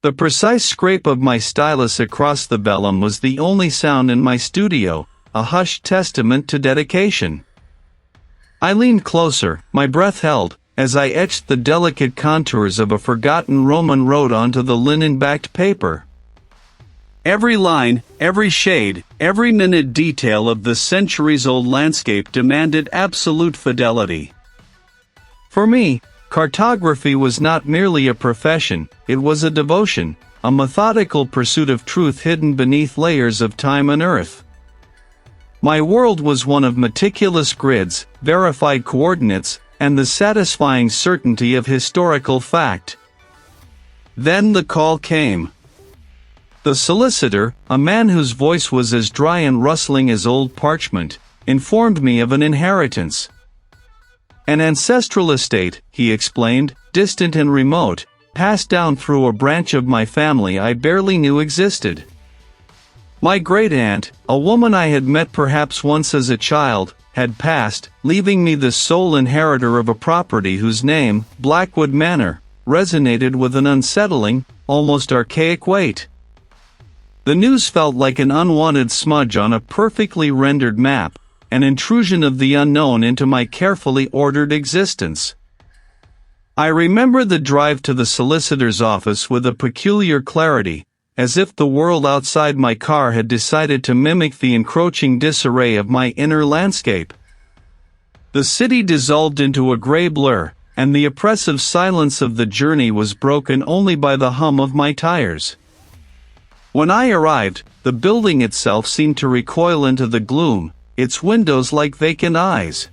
The precise scrape of my stylus across the vellum was the only sound in my studio, a hushed testament to dedication. I leaned closer, my breath held, as I etched the delicate contours of a forgotten Roman road onto the linen-backed paper. Every line, every shade, every minute detail of the centuries-old landscape demanded absolute fidelity. For me, cartography was not merely a profession, it was a devotion, a methodical pursuit of truth hidden beneath layers of time and earth. My world was one of meticulous grids, verified coordinates, and the satisfying certainty of historical fact. Then the call came. The solicitor, a man whose voice was as dry and rustling as old parchment, informed me of an inheritance. An ancestral estate, he explained, distant and remote, passed down through a branch of my family I barely knew existed. My great-aunt, a woman I had met perhaps once as a child, had passed, leaving me the sole inheritor of a property whose name, Blackwood Manor, resonated with an unsettling, almost archaic weight. The news felt like an unwanted smudge on a perfectly rendered map, an intrusion of the unknown into my carefully ordered existence. I remember the drive to the solicitor's office with a peculiar clarity, as if the world outside my car had decided to mimic the encroaching disarray of my inner landscape. The city dissolved into a gray blur, and the oppressive silence of the journey was broken only by the hum of my tires. When I arrived, the building itself seemed to recoil into the gloom, its windows like vacant eyes.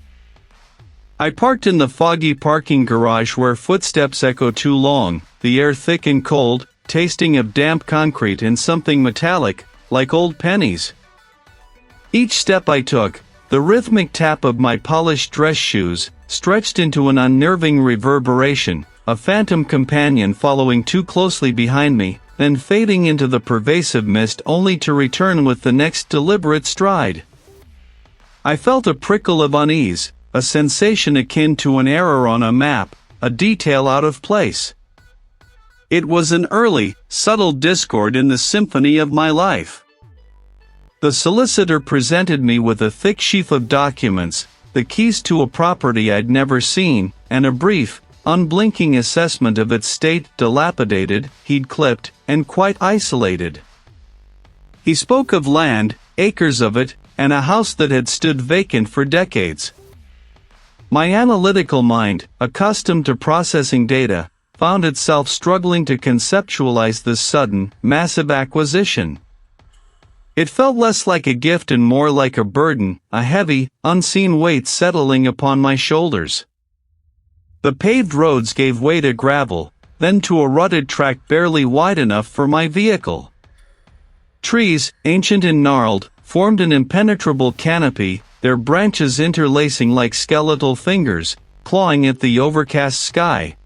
I parked in the foggy parking garage where footsteps echoed too long, the air thick and cold, tasting of damp concrete and something metallic, like old pennies. Each step I took, the rhythmic tap of my polished dress shoes, stretched into an unnerving reverberation, a phantom companion following too closely behind me, then fading into the pervasive mist only to return with the next deliberate stride. I felt a prickle of unease, a sensation akin to an error on a map, a detail out of place. It was an early, subtle discord in the symphony of my life. The solicitor presented me with a thick sheaf of documents, the keys to a property I'd never seen, and a brief, unblinking assessment of its state, dilapidated, he'd clipped, and quite isolated. He spoke of land, acres of it, and a house that had stood vacant for decades. My analytical mind, accustomed to processing data, found itself struggling to conceptualize this sudden, massive acquisition. It felt less like a gift and more like a burden, a heavy, unseen weight settling upon my shoulders. The paved roads gave way to gravel, then to a rutted track barely wide enough for my vehicle. Trees, ancient and gnarled, formed an impenetrable canopy, their branches interlacing like skeletal fingers, clawing at the overcast sky.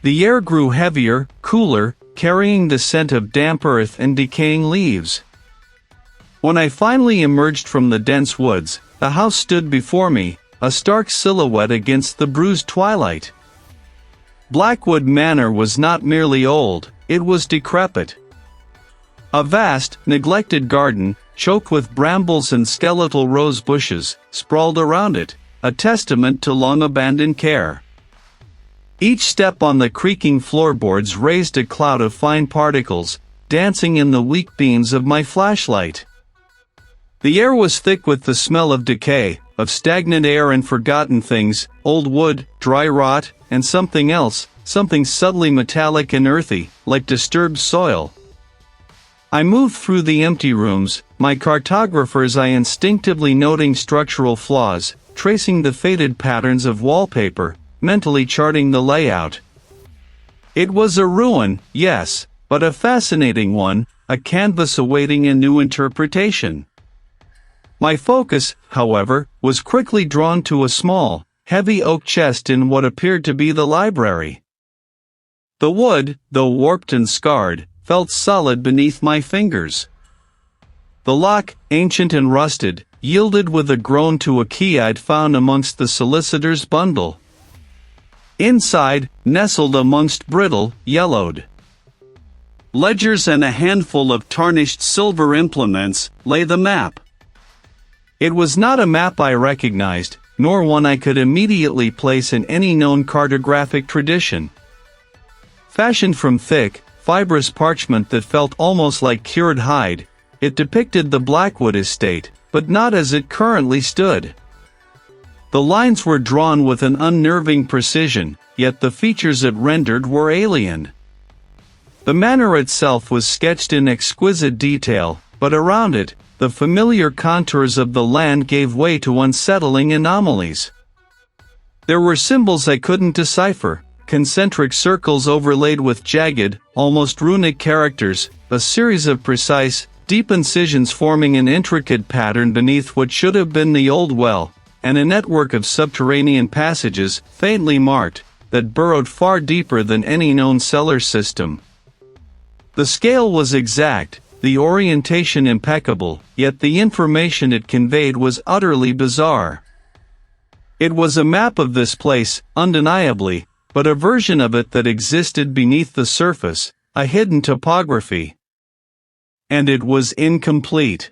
The air grew heavier, cooler, carrying the scent of damp earth and decaying leaves. When I finally emerged from the dense woods, the house stood before me, a stark silhouette against the bruised twilight. Blackwood Manor was not merely old, it was decrepit. A vast, neglected garden, choked with brambles and skeletal rose bushes, sprawled around it, a testament to long-abandoned care. Each step on the creaking floorboards raised a cloud of fine particles, dancing in the weak beams of my flashlight. The air was thick with the smell of decay, of stagnant air and forgotten things, old wood, dry rot, and something else, something subtly metallic and earthy, like disturbed soil. I moved through the empty rooms, my cartographer's eye instinctively noting structural flaws, tracing the faded patterns of wallpaper, mentally charting the layout. It was a ruin, yes, but a fascinating one, a canvas awaiting a new interpretation. My focus, however, was quickly drawn to a small, heavy oak chest in what appeared to be the library. The wood, though warped and scarred, felt solid beneath my fingers. The lock, ancient and rusted, yielded with a groan to a key I'd found amongst the solicitor's bundle. Inside, nestled amongst brittle, yellowed ledgers and a handful of tarnished silver implements, lay the map. It was not a map I recognized, nor one I could immediately place in any known cartographic tradition. Fashioned from thick, fibrous parchment that felt almost like cured hide, it depicted the Blackwood estate, but not as it currently stood. The lines were drawn with an unnerving precision, yet the features it rendered were alien. The manor itself was sketched in exquisite detail, but around it, the familiar contours of the land gave way to unsettling anomalies. There were symbols I couldn't decipher, concentric circles overlaid with jagged, almost runic characters, a series of precise, deep incisions forming an intricate pattern beneath what should have been the old well, and a network of subterranean passages, faintly marked, that burrowed far deeper than any known cellar system. The scale was exact, the orientation impeccable, yet the information it conveyed was utterly bizarre. It was a map of this place, undeniably, but a version of it that existed beneath the surface, a hidden topography. And it was incomplete.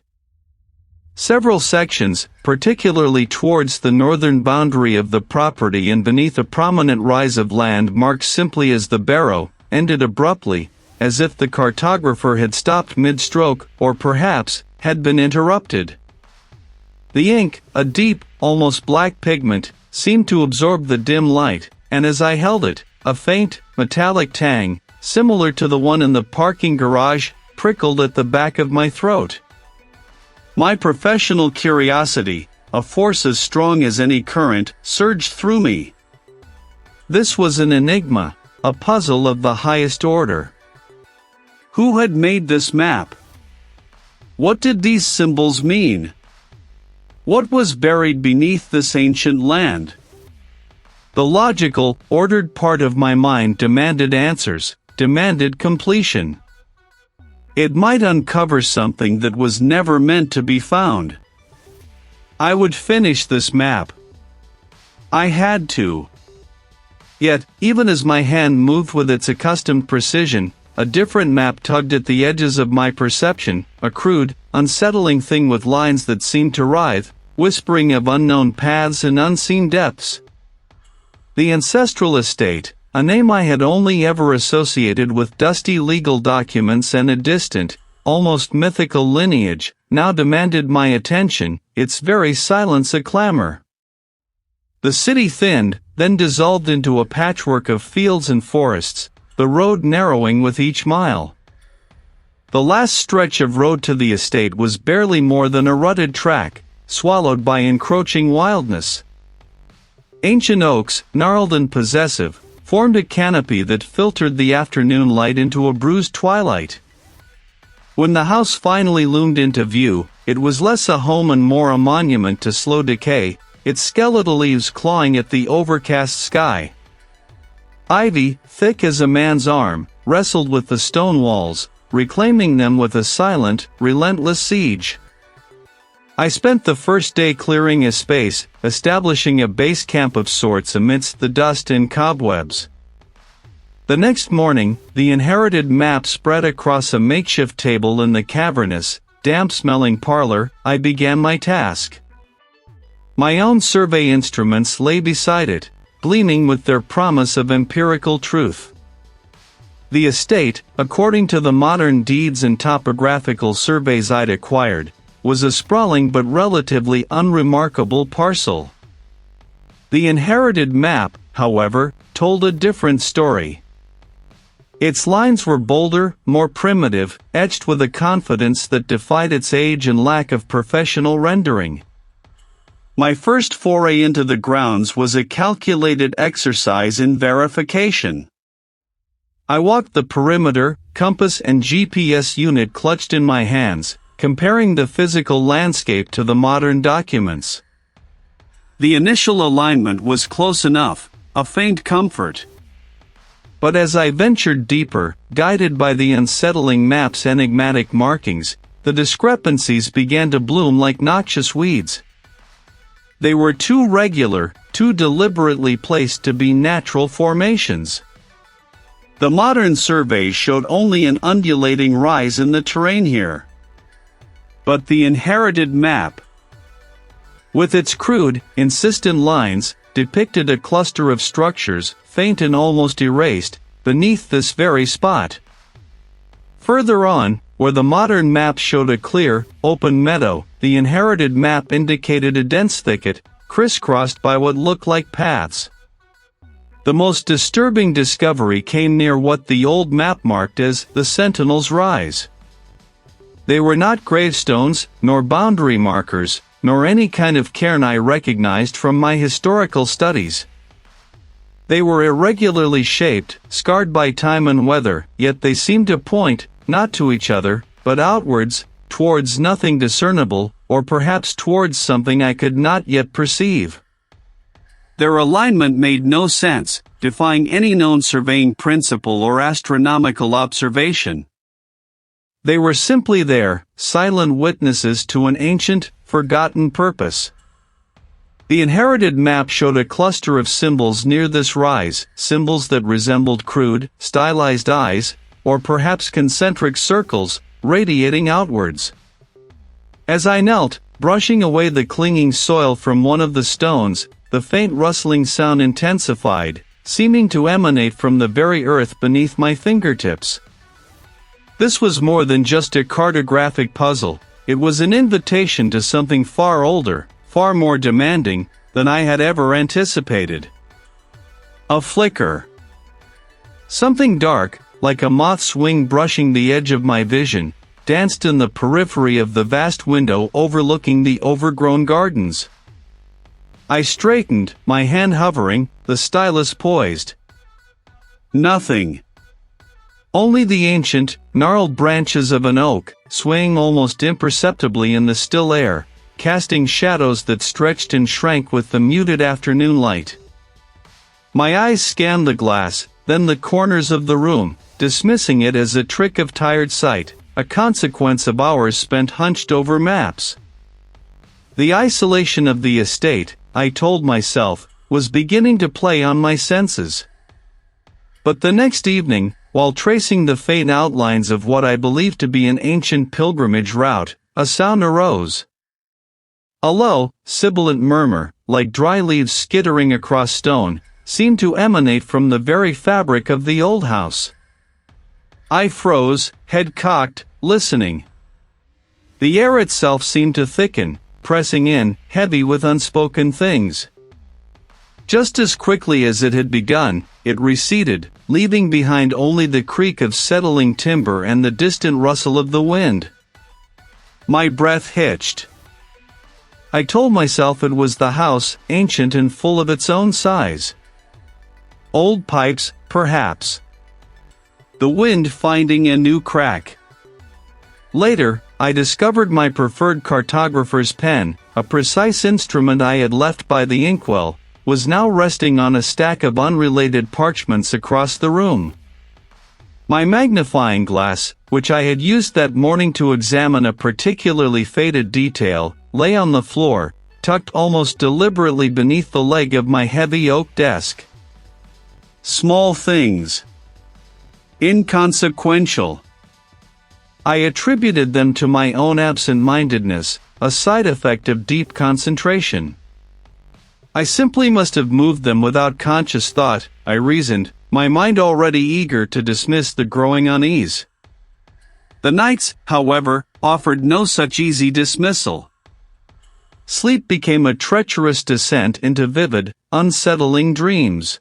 Several sections, particularly towards the northern boundary of the property and beneath a prominent rise of land marked simply as the Barrow, ended abruptly, as if the cartographer had stopped mid-stroke, or perhaps, had been interrupted. The ink, a deep, almost black pigment, seemed to absorb the dim light, and as I held it, a faint, metallic tang, similar to the one in the parking garage, prickled at the back of my throat. My professional curiosity, a force as strong as any current, surged through me. This was an enigma, a puzzle of the highest order. Who had made this map? What did these symbols mean? What was buried beneath this ancient land? The logical, ordered part of my mind demanded answers, demanded completion. It might uncover something that was never meant to be found. I would finish this map. I had to. Yet, even as my hand moved with its accustomed precision, a different map tugged at the edges of my perception, a crude, unsettling thing with lines that seemed to writhe, whispering of unknown paths and unseen depths. The ancestral estate, a name I had only ever associated with dusty legal documents and a distant, almost mythical lineage, now demanded my attention, its very silence a clamor. The city thinned, then dissolved into a patchwork of fields and forests, the road narrowing with each mile. The last stretch of road to the estate was barely more than a rutted track, swallowed by encroaching wildness. Ancient oaks, gnarled and possessive, formed a canopy that filtered the afternoon light into a bruised twilight. When the house finally loomed into view, it was less a home and more a monument to slow decay, its skeletal leaves clawing at the overcast sky. Ivy, thick as a man's arm, wrestled with the stone walls, reclaiming them with a silent, relentless siege. I spent the first day clearing a space, establishing a base camp of sorts amidst the dust and cobwebs. The next morning, the inherited map spread across a makeshift table in the cavernous, damp-smelling parlor. I began my task. My own survey instruments lay beside it, gleaming with their promise of empirical truth. The estate, according to the modern deeds and topographical surveys I'd acquired, was a sprawling but relatively unremarkable parcel. The inherited map, however, told a different story. Its lines were bolder, more primitive, etched with a confidence that defied its age and lack of professional rendering. My first foray into the grounds was a calculated exercise in verification. I walked the perimeter, compass and GPS unit clutched in my hands, comparing the physical landscape to the modern documents. The initial alignment was close enough, a faint comfort. But as I ventured deeper, guided by the unsettling map's enigmatic markings, the discrepancies began to bloom like noxious weeds. They were too regular, too deliberately placed to be natural formations. The modern surveys showed only an undulating rise in the terrain here. But the inherited map, with its crude, insistent lines, depicted a cluster of structures, faint and almost erased, beneath this very spot. Further on, where the modern map showed a clear, open meadow, the inherited map indicated a dense thicket, crisscrossed by what looked like paths. The most disturbing discovery came near what the old map marked as the Sentinel's Rise. They were not gravestones, nor boundary markers, nor any kind of cairn I recognized from my historical studies. They were irregularly shaped, scarred by time and weather, yet they seemed to point, not to each other, but outwards, towards nothing discernible, or perhaps towards something I could not yet perceive. Their alignment made no sense, defying any known surveying principle or astronomical observation. They were simply there, silent witnesses to an ancient, forgotten purpose. The inherited map showed a cluster of symbols near this rise, symbols that resembled crude, stylized eyes, or perhaps concentric circles, radiating outwards. As I knelt, brushing away the clinging soil from one of the stones, the faint rustling sound intensified, seeming to emanate from the very earth beneath my fingertips. This was more than just a cartographic puzzle, it was an invitation to something far older, far more demanding, than I had ever anticipated. A flicker. Something dark, like a moth's wing brushing the edge of my vision, danced in the periphery of the vast window overlooking the overgrown gardens. I straightened, my hand hovering, the stylus poised. Nothing. Only the ancient, gnarled branches of an oak, swaying almost imperceptibly in the still air, casting shadows that stretched and shrank with the muted afternoon light. My eyes scanned the glass, then the corners of the room, dismissing it as a trick of tired sight, a consequence of hours spent hunched over maps. The isolation of the estate, I told myself, was beginning to play on my senses. But the next evening, while tracing the faint outlines of what I believed to be an ancient pilgrimage route, a sound arose. A low, sibilant murmur, like dry leaves skittering across stone, seemed to emanate from the very fabric of the old house. I froze, head cocked, listening. The air itself seemed to thicken, pressing in, heavy with unspoken things. Just as quickly as it had begun, it receded, leaving behind only the creak of settling timber and the distant rustle of the wind. My breath hitched. I told myself it was the house, ancient and full of its own size. Old pipes, perhaps. The wind finding a new crack. Later, I discovered my preferred cartographer's pen, a precise instrument I had left by the inkwell, was now resting on a stack of unrelated parchments across the room. My magnifying glass, which I had used that morning to examine a particularly faded detail, lay on the floor, tucked almost deliberately beneath the leg of my heavy oak desk. Small things. Inconsequential. I attributed them to my own absent-mindedness, a side effect of deep concentration. I simply must have moved them without conscious thought, I reasoned, my mind already eager to dismiss the growing unease. The nights, however, offered no such easy dismissal. Sleep became a treacherous descent into vivid, unsettling dreams.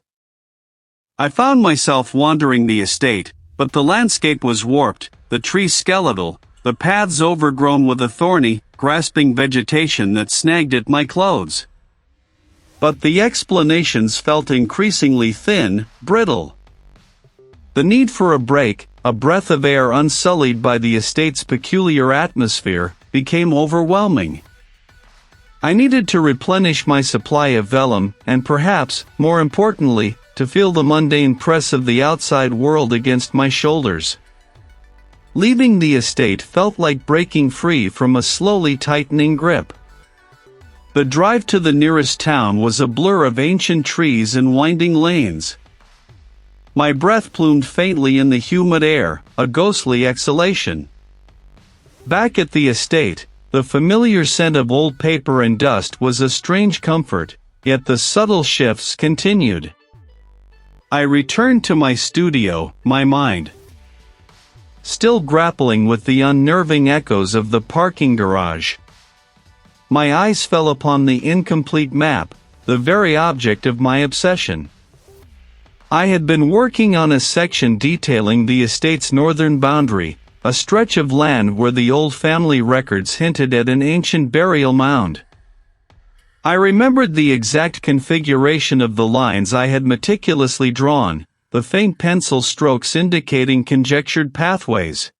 I found myself wandering the estate, but the landscape was warped, the trees skeletal, the paths overgrown with a thorny, grasping vegetation that snagged at my clothes. But the explanations felt increasingly thin, brittle. The need for a break, a breath of air unsullied by the estate's peculiar atmosphere, became overwhelming. I needed to replenish my supply of vellum, and perhaps, more importantly, to feel the mundane press of the outside world against my shoulders. Leaving the estate felt like breaking free from a slowly tightening grip. The drive to the nearest town was a blur of ancient trees and winding lanes. My breath plumed faintly in the humid air, a ghostly exhalation. Back at the estate, the familiar scent of old paper and dust was a strange comfort, yet the subtle shifts continued. I returned to my studio, my mind still grappling with the unnerving echoes of the parking garage. My eyes fell upon the incomplete map, the very object of my obsession. I had been working on a section detailing the estate's northern boundary, a stretch of land where the old family records hinted at an ancient burial mound. I remembered the exact configuration of the lines I had meticulously drawn, the faint pencil strokes indicating conjectured pathways.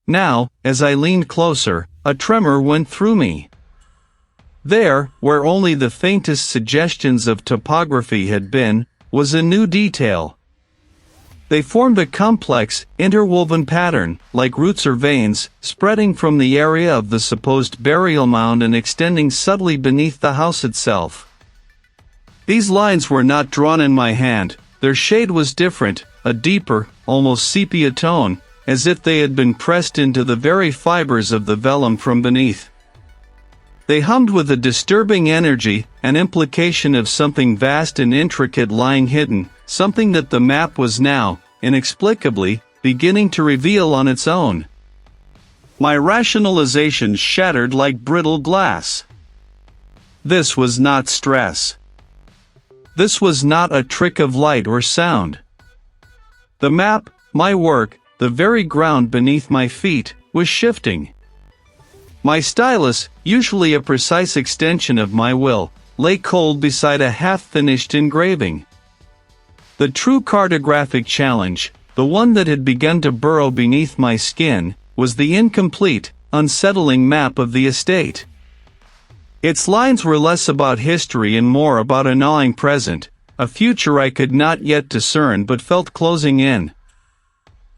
Now, as I leaned closer, a tremor went through me. There, where only the faintest suggestions of topography had been, was a new detail. They formed a complex, interwoven pattern, like roots or veins, spreading from the area of the supposed burial mound and extending subtly beneath the house itself. These lines were not drawn in my hand. Their shade was different, a deeper, almost sepia tone, as if they had been pressed into the very fibers of the vellum from beneath. They hummed with a disturbing energy, an implication of something vast and intricate lying hidden, something that the map was now, inexplicably, beginning to reveal on its own. My rationalization shattered like brittle glass. This was not stress. This was not a trick of light or sound. The map, my work, the very ground beneath my feet, was shifting. My stylus, usually a precise extension of my will, lay cold beside a half-finished engraving. The true cartographic challenge, the one that had begun to burrow beneath my skin, was the incomplete, unsettling map of the estate. Its lines were less about history and more about a gnawing present, a future I could not yet discern but felt closing in.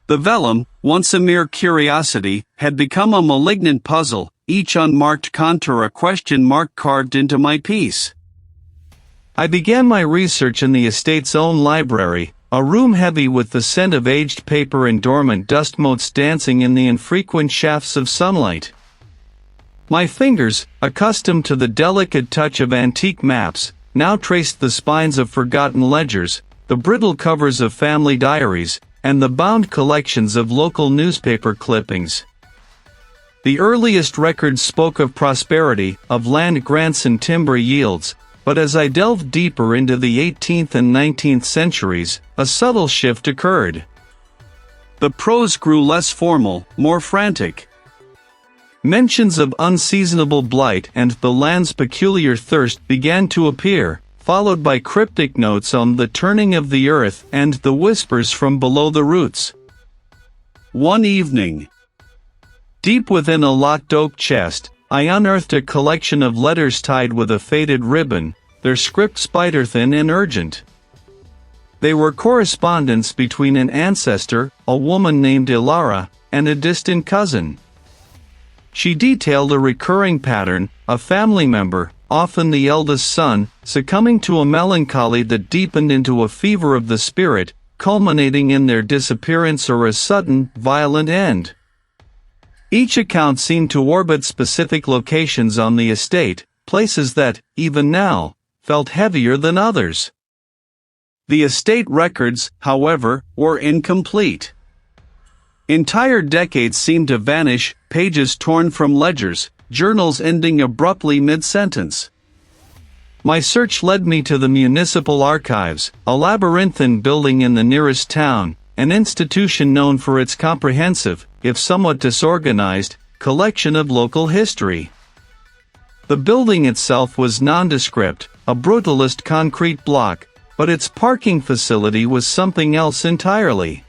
The vellum, once a mere curiosity, had become a malignant puzzle, each unmarked contour a question mark carved into my piece. I began my research in the estate's own library, a room heavy with the scent of aged paper and dormant dust motes dancing in the infrequent shafts of sunlight. My fingers, accustomed to the delicate touch of antique maps, now traced the spines of forgotten ledgers, the brittle covers of family diaries, and the bound collections of local newspaper clippings. The earliest records spoke of prosperity, of land grants and timber yields, but as I delved deeper into the 18th and 19th centuries, a subtle shift occurred. The prose grew less formal, more frantic. Mentions of unseasonable blight and the land's peculiar thirst began to appear, followed by cryptic notes on the turning of the earth and the whispers from below the roots. One evening, deep within a locked oak chest, I unearthed a collection of letters tied with a faded ribbon, their script spider-thin and urgent. They were correspondence between an ancestor, a woman named Ilara, and a distant cousin. She detailed a recurring pattern, a family member, often the eldest son, succumbing to a melancholy that deepened into a fever of the spirit, culminating in their disappearance or a sudden, violent end. Each account seemed to orbit specific locations on the estate, places that, even now, felt heavier than others. The estate records, however, were incomplete. Entire decades seemed to vanish, pages torn from ledgers, journals ending abruptly mid-sentence. My search led me to the municipal archives, a labyrinthine building in the nearest town, an institution known for its comprehensive, if somewhat disorganized, collection of local history. The building itself was nondescript, a brutalist concrete block, but its parking facility was something else entirely.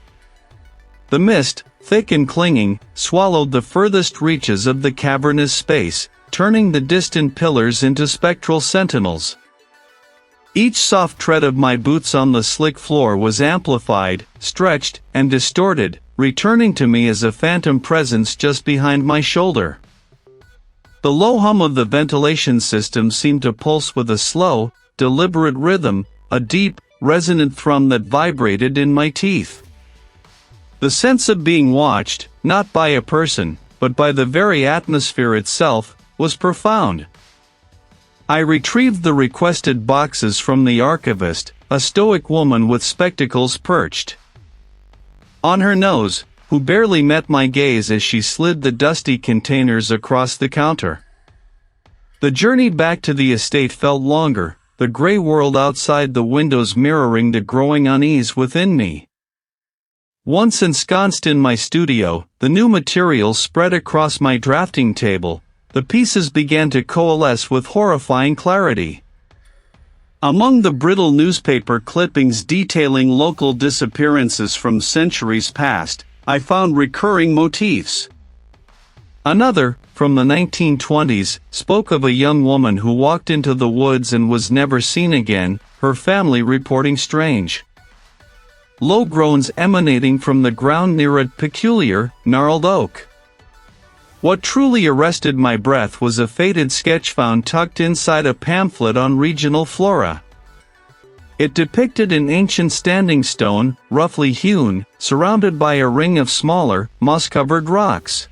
The mist, thick and clinging, swallowed the furthest reaches of the cavernous space, turning the distant pillars into spectral sentinels. Each soft tread of my boots on the slick floor was amplified, stretched, and distorted, returning to me as a phantom presence just behind my shoulder. The low hum of the ventilation system seemed to pulse with a slow, deliberate rhythm, a deep, resonant thrum that vibrated in my teeth. The sense of being watched, not by a person, but by the very atmosphere itself, was profound. I retrieved the requested boxes from the archivist, a stoic woman with spectacles perched on her nose, who barely met my gaze as she slid the dusty containers across the counter. The journey back to the estate felt longer, the gray world outside the windows mirroring the growing unease within me. Once ensconced in my studio, the new material spread across my drafting table. The pieces began to coalesce with horrifying clarity. Among the brittle newspaper clippings detailing local disappearances from centuries past, I found recurring motifs. Another, from the 1920s, spoke of a young woman who walked into the woods and was never seen again, her family reporting strange low groans emanating from the ground near a peculiar, gnarled oak. What truly arrested my breath was a faded sketch found tucked inside a pamphlet on regional flora. It depicted an ancient standing stone, roughly hewn, surrounded by a ring of smaller, moss-covered rocks.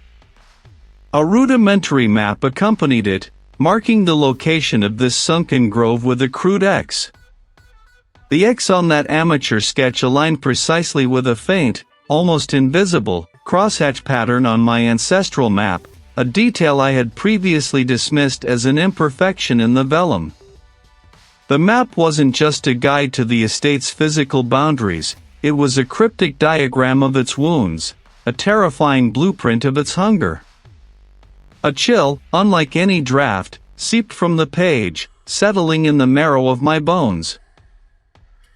A rudimentary map accompanied it, marking the location of this sunken grove with a crude X. The X on that amateur sketch aligned precisely with a faint, almost invisible, crosshatch pattern on my ancestral map, a detail I had previously dismissed as an imperfection in the vellum. The map wasn't just a guide to the estate's physical boundaries, it was a cryptic diagram of its wounds, a terrifying blueprint of its hunger. A chill, unlike any draft, seeped from the page, settling in the marrow of my bones.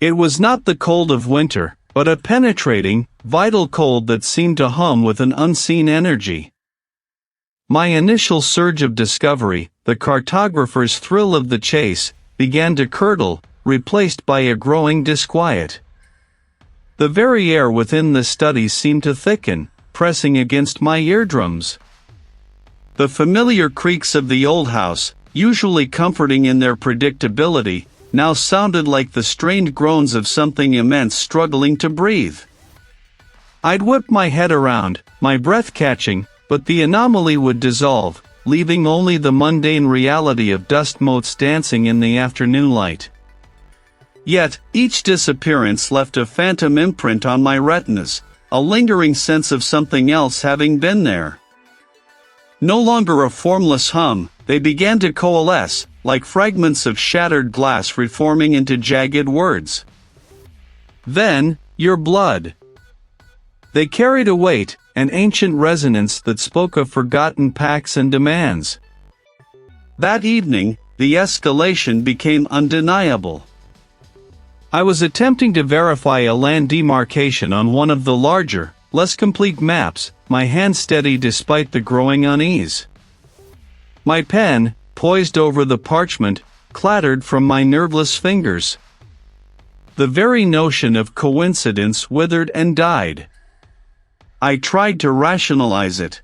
It was not the cold of winter, but a penetrating, vital cold that seemed to hum with an unseen energy. My initial surge of discovery, the cartographer's thrill of the chase, began to curdle, replaced by a growing disquiet. The very air within the study seemed to thicken, pressing against my eardrums. The familiar creaks of the old house, usually comforting in their predictability, now sounded like the strained groans of something immense struggling to breathe. I'd whip my head around, my breath catching, but the anomaly would dissolve, leaving only the mundane reality of dust motes dancing in the afternoon light. Yet, each disappearance left a phantom imprint on my retinas, a lingering sense of something else having been there. No longer a formless hum, they began to coalesce, like fragments of shattered glass reforming into jagged words. Then, your blood. They carried a weight, an ancient resonance that spoke of forgotten pacts and demands. That evening, the escalation became undeniable. I was attempting to verify a land demarcation on one of the larger, less complete maps, my hand steady despite the growing unease. My pen, poised over the parchment, clattered from my nerveless fingers. The very notion of coincidence withered and died. I tried to rationalize it.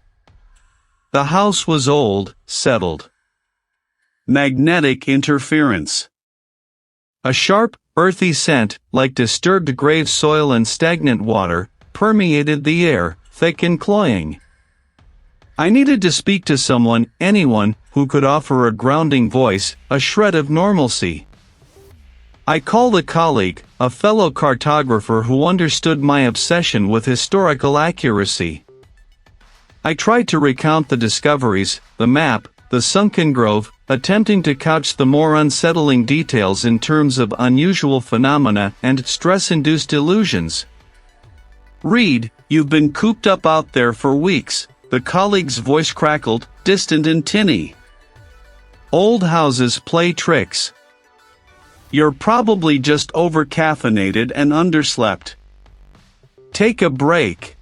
The house was old, settled. Magnetic interference. A sharp, earthy scent, like disturbed grave soil and stagnant water, permeated the air, thick and cloying. I needed to speak to someone, anyone, who could offer a grounding voice, a shred of normalcy. I called a colleague, a fellow cartographer who understood my obsession with historical accuracy. I tried to recount the discoveries, the map, the sunken grove, attempting to couch the more unsettling details in terms of unusual phenomena and stress-induced illusions. "Reed, you've been cooped up out there for weeks," the colleague's voice crackled, distant and tinny. "Old houses play tricks. You're probably just over-caffeinated and underslept. Take a break.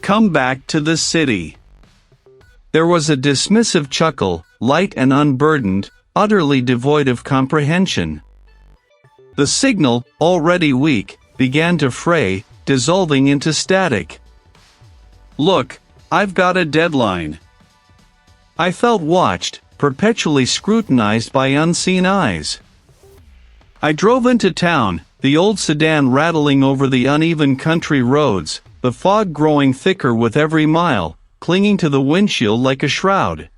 Come back to the city." There was a dismissive chuckle, light and unburdened, utterly devoid of comprehension. The signal, already weak, began to fray, dissolving into static. "Look, I've got a deadline." I felt watched, perpetually scrutinized by unseen eyes. I drove into town, the old sedan rattling over the uneven country roads, the fog growing thicker with every mile, clinging to the windshield like a shroud.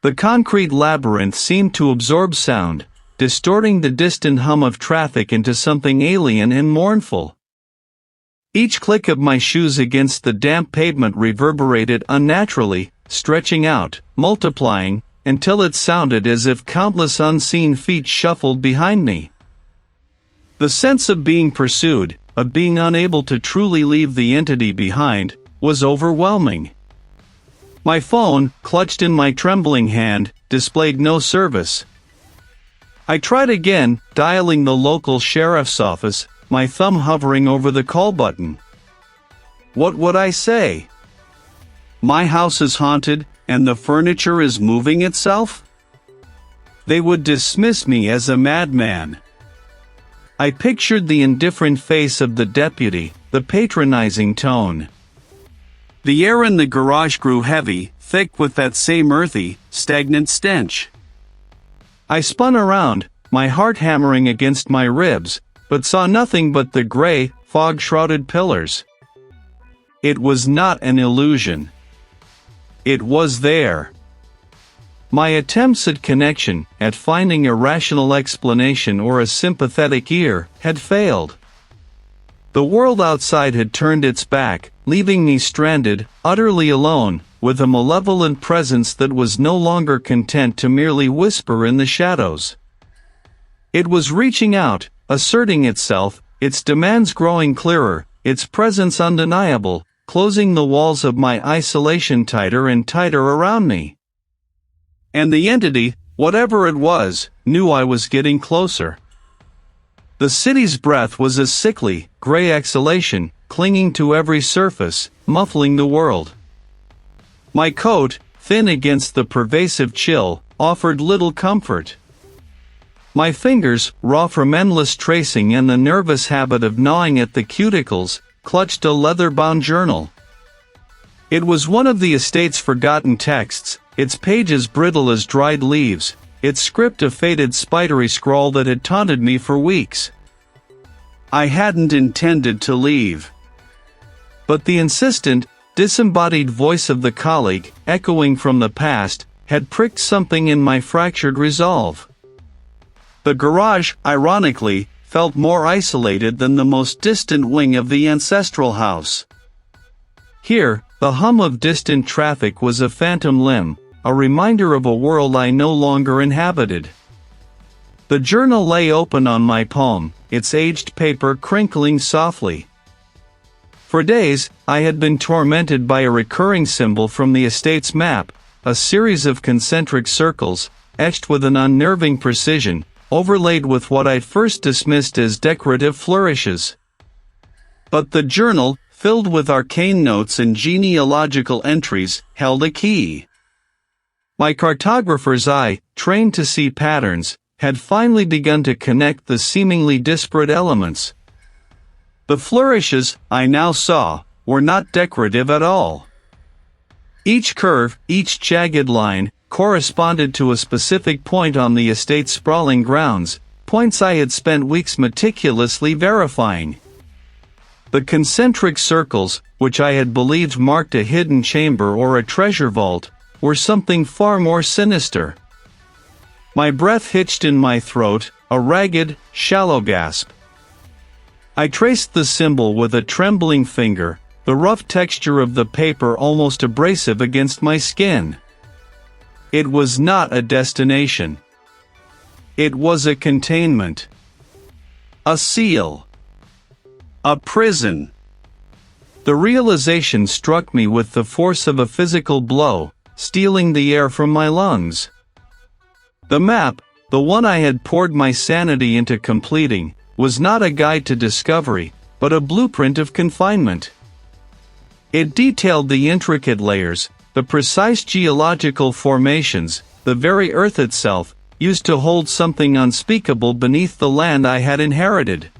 The concrete labyrinth seemed to absorb sound, distorting the distant hum of traffic into something alien and mournful. Each click of my shoes against the damp pavement reverberated unnaturally, stretching out, multiplying, until it sounded as if countless unseen feet shuffled behind me. The sense of being pursued, of being unable to truly leave the entity behind, was overwhelming. My phone, clutched in my trembling hand, displayed no service. I tried again, dialing the local sheriff's office, my thumb hovering over the call button. What would I say? My house is haunted, and the furniture is moving itself? They would dismiss me as a madman. I pictured the indifferent face of the deputy, the patronizing tone. The air in the garage grew heavy, thick with that same earthy, stagnant stench. I spun around, my heart hammering against my ribs, but saw nothing but the gray, fog-shrouded pillars. It was not an illusion. It was there. My attempts at connection, at finding a rational explanation or a sympathetic ear, had failed. The world outside had turned its back, leaving me stranded, utterly alone, with a malevolent presence that was no longer content to merely whisper in the shadows. It was reaching out, asserting itself, its demands growing clearer, its presence undeniable, closing the walls of my isolation tighter and tighter around me. And the entity, whatever it was, knew I was getting closer. The city's breath was a sickly, gray exhalation, clinging to every surface, muffling the world. My coat, thin against the pervasive chill, offered little comfort. My fingers, raw from endless tracing and the nervous habit of gnawing at the cuticles, clutched a leather-bound journal. It was one of the estate's forgotten texts, its pages brittle as dried leaves, its script a faded spidery scrawl that had taunted me for weeks. I hadn't intended to leave. But the insistent, disembodied voice of the colleague, echoing from the past, had pricked something in my fractured resolve. The garage, ironically, felt more isolated than the most distant wing of the ancestral house. Here, the hum of distant traffic was a phantom limb, a reminder of a world I no longer inhabited. The journal lay open on my palm, its aged paper crinkling softly. For days, I had been tormented by a recurring symbol from the estate's map, a series of concentric circles, etched with an unnerving precision, overlaid with what I'd first dismissed as decorative flourishes. But the journal, filled with arcane notes and genealogical entries, held a key. My cartographer's eye, trained to see patterns, had finally begun to connect the seemingly disparate elements. The flourishes, I now saw, were not decorative at all. Each curve, each jagged line, corresponded to a specific point on the estate's sprawling grounds, points I had spent weeks meticulously verifying. The concentric circles, which I had believed marked a hidden chamber or a treasure vault, were something far more sinister. My breath hitched in my throat, a ragged, shallow gasp. I traced the symbol with a trembling finger, the rough texture of the paper almost abrasive against my skin. It was not a destination. It was a containment. A seal. A prison. The realization struck me with the force of a physical blow, stealing the air from my lungs. The map, the one I had poured my sanity into completing, was not a guide to discovery, but a blueprint of confinement. It detailed the intricate layers, the precise geological formations, the very earth itself, used to hold something unspeakable beneath the land I had inherited.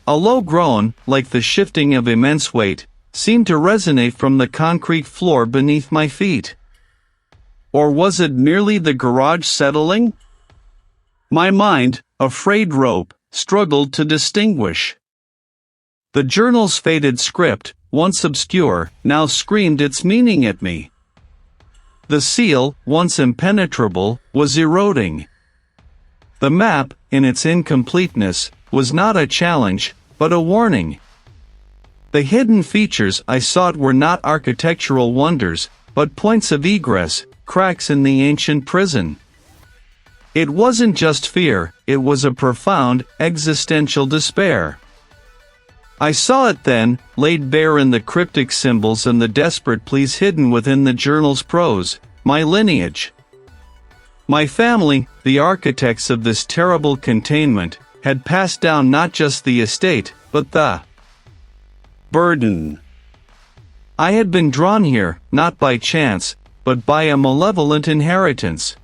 A low groan, like the shifting of immense weight, seemed to resonate from the concrete floor beneath my feet. Or was it merely the garage settling? My mind, a frayed rope, struggled to distinguish. The journal's faded script, once obscure, now screamed its meaning at me. The seal, once impenetrable, was eroding. The map, in its incompleteness, was not a challenge, but a warning. The hidden features I sought were not architectural wonders, but points of egress, cracks in the ancient prison. It wasn't just fear, it was a profound, existential despair. I saw it then, laid bare in the cryptic symbols and the desperate pleas hidden within the journal's prose, my lineage. My family, the architects of this terrible containment, had passed down not just the estate, but the burden. I had been drawn here, not by chance, but by a malevolent inheritance.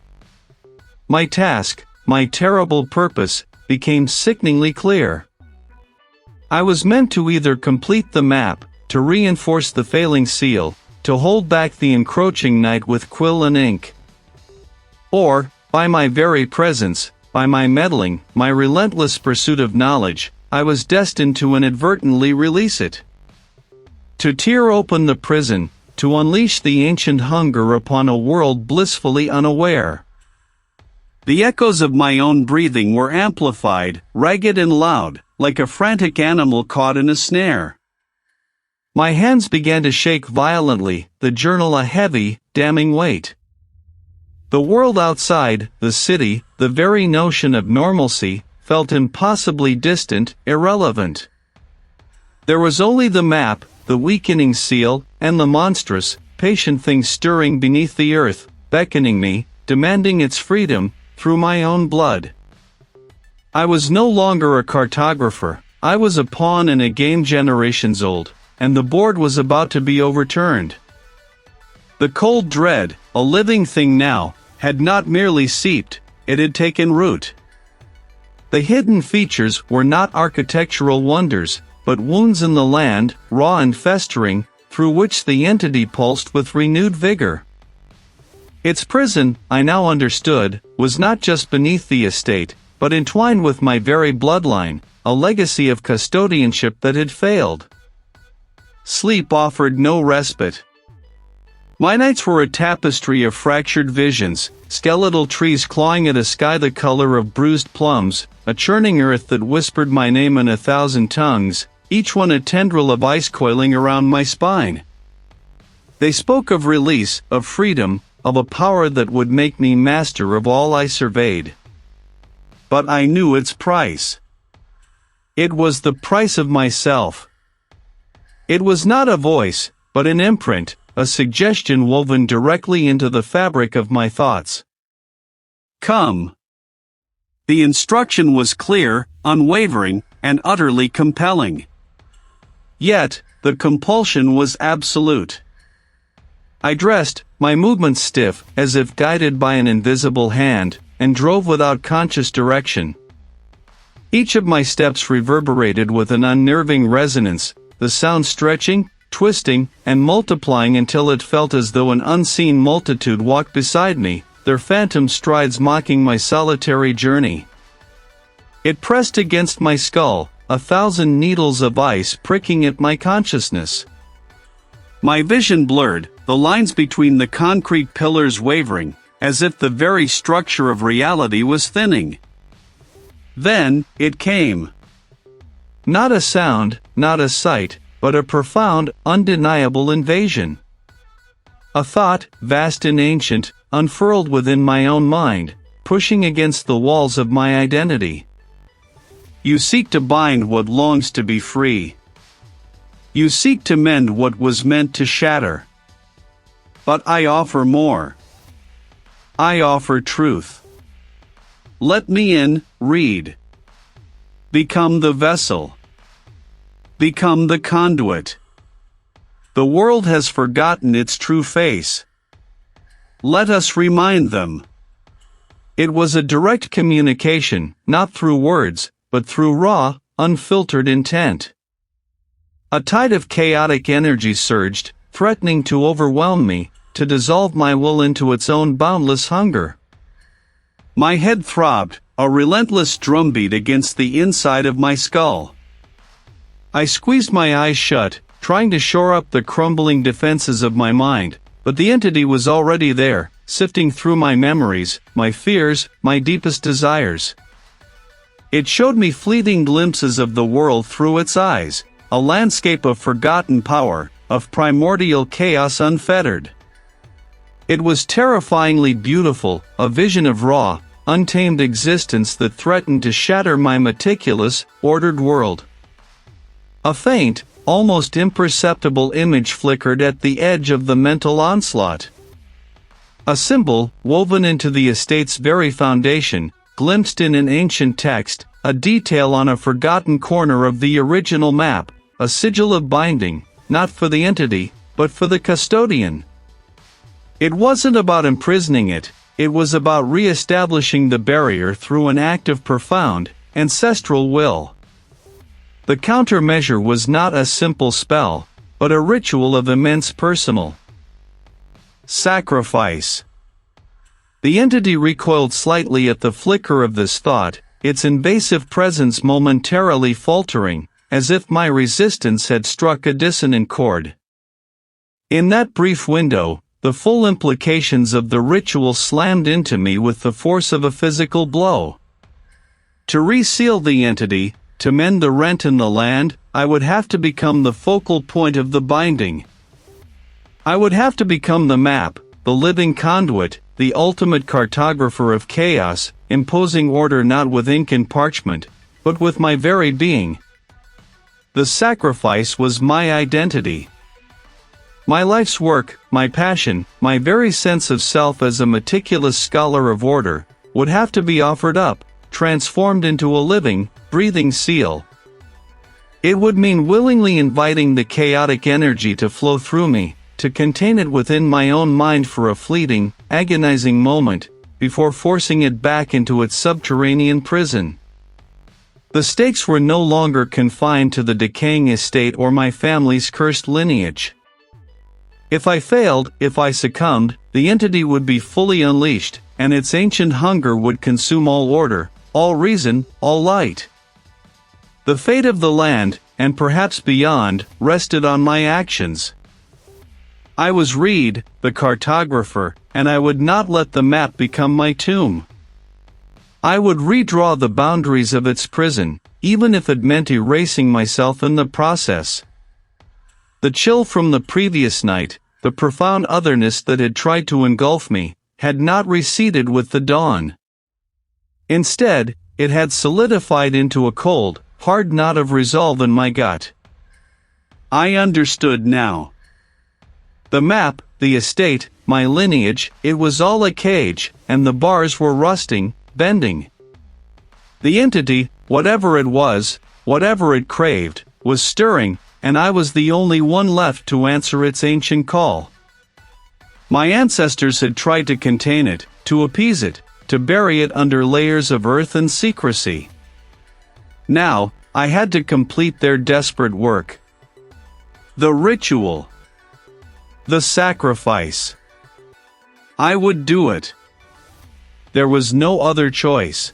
My task, my terrible purpose, became sickeningly clear. I was meant to either complete the map, to reinforce the failing seal, to hold back the encroaching night with quill and ink. Or, by my very presence, by my meddling, my relentless pursuit of knowledge, I was destined to inadvertently release it. To tear open the prison, to unleash the ancient hunger upon a world blissfully unaware. The echoes of my own breathing were amplified, ragged and loud, like a frantic animal caught in a snare. My hands began to shake violently, the journal a heavy, damning weight. The world outside, the city, the very notion of normalcy, felt impossibly distant, irrelevant. There was only the map, the weakening seal, and the monstrous, patient thing stirring beneath the earth, beckoning me, demanding its freedom, through my own blood. I was no longer a cartographer, I was a pawn in a game generations old, and the board was about to be overturned. The cold dread, a living thing now, had not merely seeped, it had taken root. The hidden features were not architectural wonders, but wounds in the land, raw and festering, through which the entity pulsed with renewed vigor. Its prison, I now understood, was not just beneath the estate, but entwined with my very bloodline, a legacy of custodianship that had failed. Sleep offered no respite. My nights were a tapestry of fractured visions, skeletal trees clawing at a sky the color of bruised plums, a churning earth that whispered my name in 1,000 tongues, each one a tendril of ice coiling around my spine. They spoke of release, of freedom, of a power that would make me master of all I surveyed. But I knew its price. It was the price of myself. It was not a voice, but an imprint, a suggestion woven directly into the fabric of my thoughts. Come. The instruction was clear, unwavering, and utterly compelling. Yet, the compulsion was absolute. I dressed, my movements stiff, as if guided by an invisible hand, and drove without conscious direction. Each of my steps reverberated with an unnerving resonance, the sound stretching, twisting, and multiplying until it felt as though an unseen multitude walked beside me, their phantom strides mocking my solitary journey. It pressed against my skull, 1,000 needles of ice pricking at my consciousness. My vision blurred, the lines between the concrete pillars wavering, as if the very structure of reality was thinning. Then, it came. Not a sound, not a sight, but a profound, undeniable invasion. A thought, vast and ancient, unfurled within my own mind, pushing against the walls of my identity. You seek to bind what longs to be free. You seek to mend what was meant to shatter. But I offer more. I offer truth. Let me in, read. Become the vessel. Become the conduit. The world has forgotten its true face. Let us remind them. It was a direct communication, not through words, but through raw, unfiltered intent. A tide of chaotic energy surged, threatening to overwhelm me, to dissolve my will into its own boundless hunger. My head throbbed, a relentless drumbeat against the inside of my skull. I squeezed my eyes shut, trying to shore up the crumbling defenses of my mind, but the entity was already there, sifting through my memories, my fears, my deepest desires. It showed me fleeting glimpses of the world through its eyes, a landscape of forgotten power, of primordial chaos unfettered. It was terrifyingly beautiful, a vision of raw, untamed existence that threatened to shatter my meticulous, ordered world. A faint, almost imperceptible image flickered at the edge of the mental onslaught. A symbol, woven into the estate's very foundation, glimpsed in an ancient text, a detail on a forgotten corner of the original map, a sigil of binding, not for the entity, but for the custodian. It wasn't about imprisoning it, it was about re-establishing the barrier through an act of profound, ancestral will. The countermeasure was not a simple spell, but a ritual of immense personal sacrifice. The entity recoiled slightly at the flicker of this thought, its invasive presence momentarily faltering, as if my resistance had struck a dissonant chord. In that brief window, the full implications of the ritual slammed into me with the force of a physical blow. To reseal the entity, to mend the rent in the land, I would have to become the focal point of the binding. I would have to become the map, the living conduit, the ultimate cartographer of chaos, imposing order not with ink and parchment, but with my very being. The sacrifice was my identity. My life's work, my passion, my very sense of self as a meticulous scholar of order, would have to be offered up, transformed into a living, breathing seal. It would mean willingly inviting the chaotic energy to flow through me, to contain it within my own mind for a fleeting, agonizing moment, before forcing it back into its subterranean prison. The stakes were no longer confined to the decaying estate or my family's cursed lineage. If I failed, if I succumbed, the entity would be fully unleashed, and its ancient hunger would consume all order, all reason, all light. The fate of the land, and perhaps beyond, rested on my actions. I was Reed, the cartographer, and I would not let the map become my tomb. I would redraw the boundaries of its prison, even if it meant erasing myself in the process. The chill from the previous night, the profound otherness that had tried to engulf me, had not receded with the dawn. Instead, it had solidified into a cold, hard knot of resolve in my gut. I understood now. The map, the estate, my lineage, it was all a cage, and the bars were rusting, bending. The entity, whatever it was, whatever it craved, was stirring, and I was the only one left to answer its ancient call. My ancestors had tried to contain it, to appease it, to bury it under layers of earth and secrecy. Now, I had to complete their desperate work. The ritual. The sacrifice. I would do it. There was no other choice.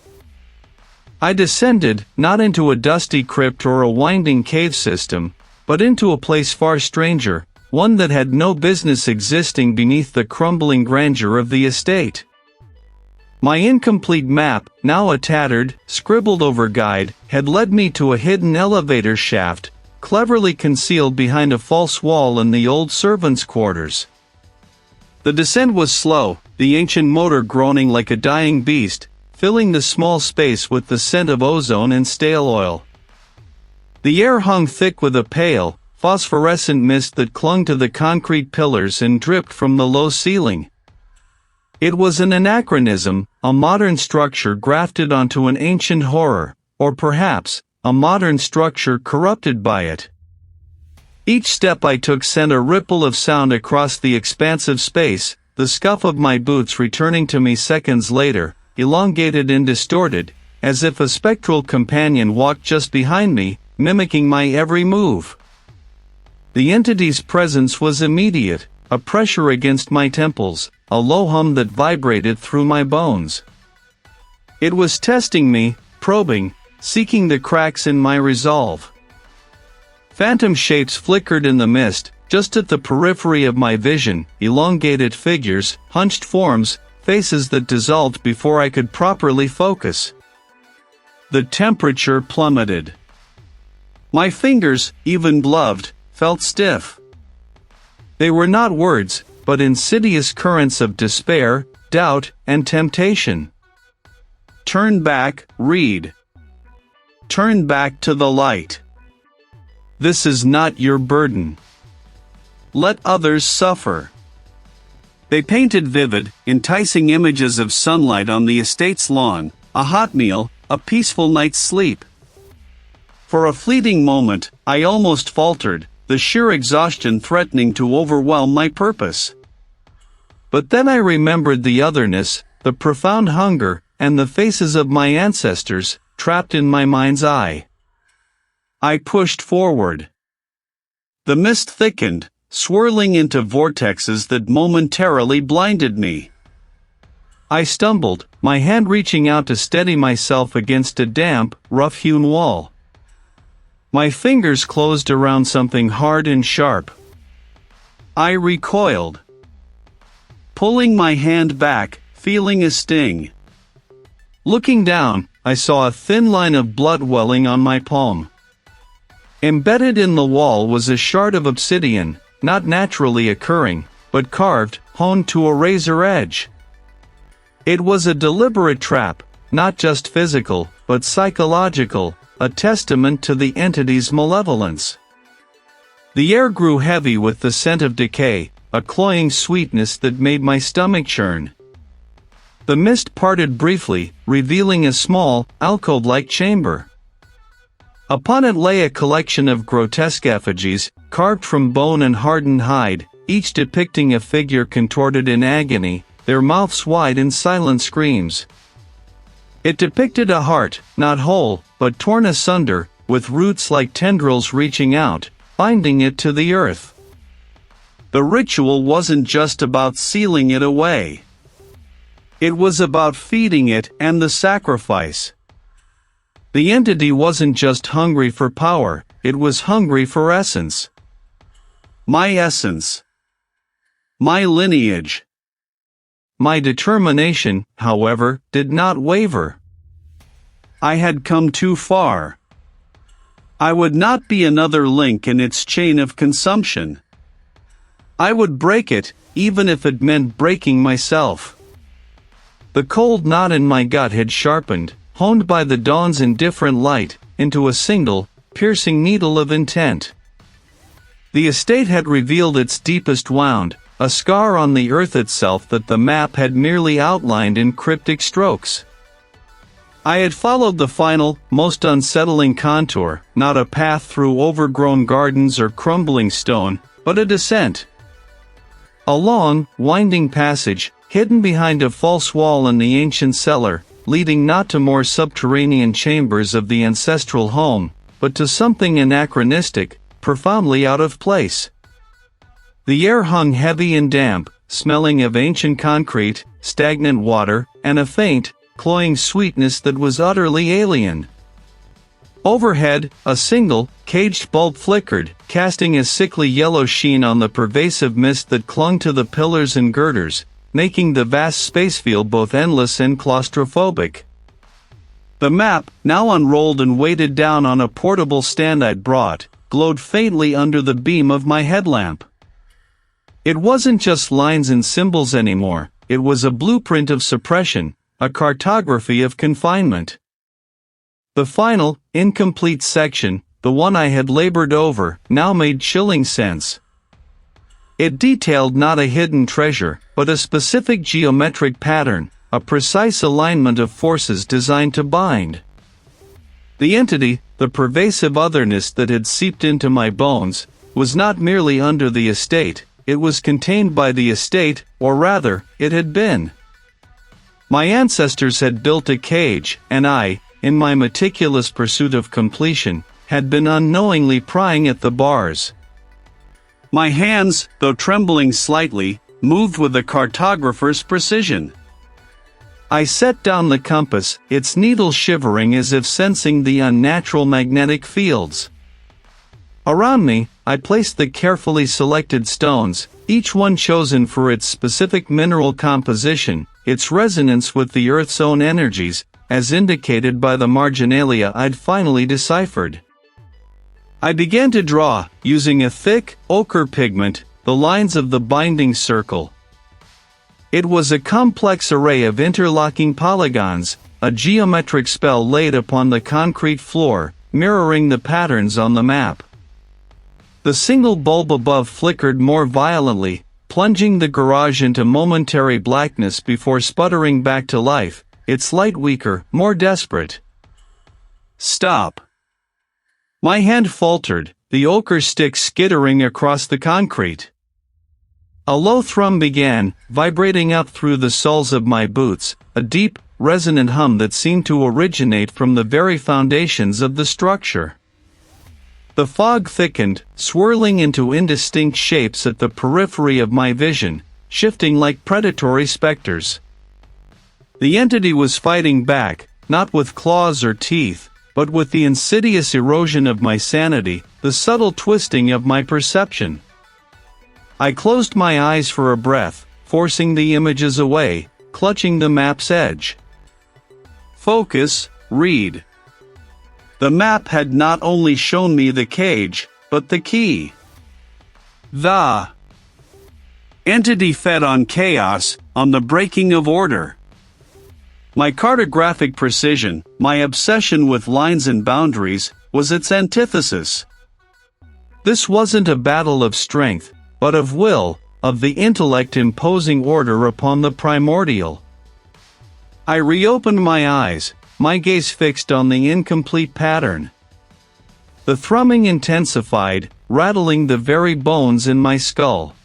I descended, not into a dusty crypt or a winding cave system, but into a place far stranger, one that had no business existing beneath the crumbling grandeur of the estate. My incomplete map, now a tattered, scribbled-over guide, had led me to a hidden elevator shaft, cleverly concealed behind a false wall in the old servants' quarters. The descent was slow, the ancient motor groaning like a dying beast, filling the small space with the scent of ozone and stale oil. The air hung thick with a pale, phosphorescent mist that clung to the concrete pillars and dripped from the low ceiling. It was an anachronism, a modern structure grafted onto an ancient horror, or perhaps, a modern structure corrupted by it. Each step I took sent a ripple of sound across the expansive space, the scuff of my boots returning to me seconds later, elongated and distorted, as if a spectral companion walked just behind me, mimicking my every move. The entity's presence was immediate, a pressure against my temples, a low hum that vibrated through my bones. It was testing me, probing, seeking the cracks in my resolve. Phantom shapes flickered in the mist, just at the periphery of my vision, elongated figures, hunched forms, faces that dissolved before I could properly focus. The temperature plummeted. My fingers, even gloved, felt stiff. They were not words, but insidious currents of despair, doubt, and temptation. Turn back, read. Turn back to the light. This is not your burden. Let others suffer. They painted vivid, enticing images of sunlight on the estate's lawn, a hot meal, a peaceful night's sleep. For a fleeting moment, I almost faltered, the sheer exhaustion threatening to overwhelm my purpose. But then I remembered the otherness, the profound hunger, and the faces of my ancestors, trapped in my mind's eye. I pushed forward. The mist thickened, swirling into vortexes that momentarily blinded me. I stumbled, my hand reaching out to steady myself against a damp, rough-hewn wall. My fingers closed around something hard and sharp. I recoiled, pulling my hand back, feeling a sting. Looking down, I saw a thin line of blood welling on my palm. Embedded in the wall was a shard of obsidian, not naturally occurring, but carved, honed to a razor edge. It was a deliberate trap, not just physical, but psychological, a testament to the entity's malevolence. The air grew heavy with the scent of decay, a cloying sweetness that made my stomach churn. The mist parted briefly, revealing a small, alcove-like chamber. Upon it lay a collection of grotesque effigies, carved from bone and hardened hide, each depicting a figure contorted in agony, their mouths wide in silent screams. It depicted a heart, not whole, but torn asunder, with roots like tendrils reaching out, binding it to the earth. The ritual wasn't just about sealing it away. It was about feeding it and the sacrifice. The entity wasn't just hungry for power, it was hungry for essence. My essence. My lineage. My determination, however, did not waver. I had come too far. I would not be another link in its chain of consumption. I would break it, even if it meant breaking myself. The cold knot in my gut had sharpened, honed by the dawn's indifferent light, into a single, piercing needle of intent. The estate had revealed its deepest wound, a scar on the earth itself that the map had merely outlined in cryptic strokes. I had followed the final, most unsettling contour, not a path through overgrown gardens or crumbling stone, but a descent. A long, winding passage, hidden behind a false wall in the ancient cellar, leading not to more subterranean chambers of the ancestral home, but to something anachronistic, profoundly out of place. The air hung heavy and damp, smelling of ancient concrete, stagnant water, and a faint, cloying sweetness that was utterly alien. Overhead, a single, caged bulb flickered, casting a sickly yellow sheen on the pervasive mist that clung to the pillars and girders, making the vast space feel both endless and claustrophobic. The map, now unrolled and weighted down on a portable stand I'd brought, glowed faintly under the beam of my headlamp. It wasn't just lines and symbols anymore, it was a blueprint of suppression, a cartography of confinement. The final, incomplete section, the one I had labored over, now made chilling sense. It detailed not a hidden treasure, but a specific geometric pattern, a precise alignment of forces designed to bind. The entity, the pervasive otherness that had seeped into my bones, was not merely under the estate, it was contained by the estate, or rather, it had been. My ancestors had built a cage, and I, in my meticulous pursuit of completion, had been unknowingly prying at the bars. My hands, though trembling slightly, moved with a cartographer's precision. I set down the compass, its needle shivering as if sensing the unnatural magnetic fields. Around me, I placed the carefully selected stones, each one chosen for its specific mineral composition, its resonance with the Earth's own energies, as indicated by the marginalia I'd finally deciphered. I began to draw, using a thick, ochre pigment, the lines of the binding circle. It was a complex array of interlocking polygons, a geometric spell laid upon the concrete floor, mirroring the patterns on the map. The single bulb above flickered more violently, plunging the garage into momentary blackness before sputtering back to life, its light weaker, more desperate. Stop. My hand faltered, the ochre stick skittering across the concrete. A low thrum began, vibrating up through the soles of my boots, a deep, resonant hum that seemed to originate from the very foundations of the structure. The fog thickened, swirling into indistinct shapes at the periphery of my vision, shifting like predatory specters. The entity was fighting back, not with claws or teeth, but with the insidious erosion of my sanity, the subtle twisting of my perception. I closed my eyes for a breath, forcing the images away, clutching the map's edge. Focus, read. The map had not only shown me the cage, but the key. The entity fed on chaos, on the breaking of order. My cartographic precision, my obsession with lines and boundaries, was its antithesis. This wasn't a battle of strength, but of will, of the intellect imposing order upon the primordial. I reopened my eyes, my gaze fixed on the incomplete pattern. The thrumming intensified, rattling the very bones in my skull.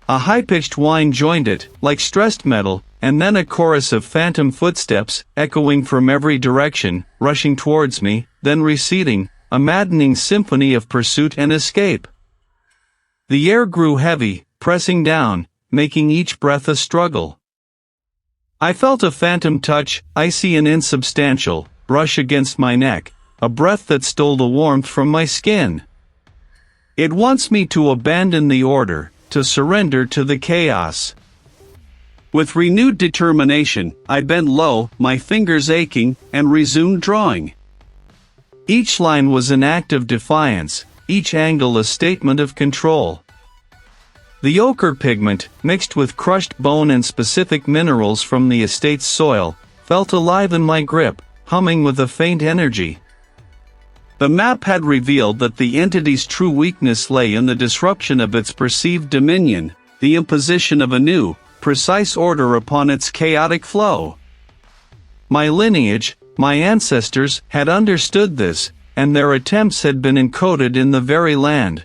A high-pitched whine joined it, like stressed metal, and then a chorus of phantom footsteps, echoing from every direction, rushing towards me, then receding, a maddening symphony of pursuit and escape. The air grew heavy, pressing down, making each breath a struggle. I felt a phantom touch, icy and insubstantial, brush against my neck, a breath that stole the warmth from my skin. It wants me to abandon the order, to surrender to the chaos. With renewed determination, I bent low, my fingers aching, and resumed drawing. Each line was an act of defiance, each angle a statement of control. The ochre pigment, mixed with crushed bone and specific minerals from the estate's soil, felt alive in my grip, humming with a faint energy. The map had revealed that the entity's true weakness lay in the disruption of its perceived dominion, the imposition of a new, precise order upon its chaotic flow. My lineage, my ancestors, had understood this, and their attempts had been encoded in the very land.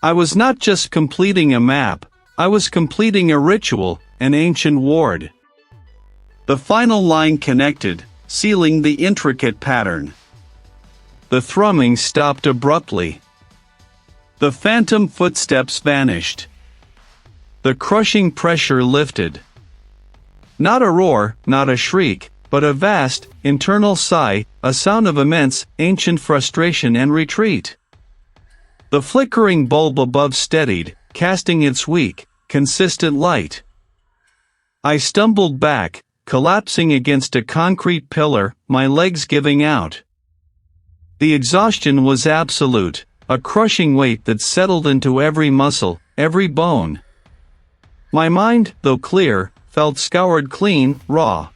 I was not just completing a map, I was completing a ritual, an ancient ward. The final line connected, sealing the intricate pattern. The thrumming stopped abruptly. The phantom footsteps vanished. The crushing pressure lifted. Not a roar, not a shriek, but a vast, internal sigh, a sound of immense, ancient frustration and retreat. The flickering bulb above steadied, casting its weak, consistent light. I stumbled back, collapsing against a concrete pillar, my legs giving out. The exhaustion was absolute, a crushing weight that settled into every muscle, every bone. My mind, though clear, felt scoured clean, raw.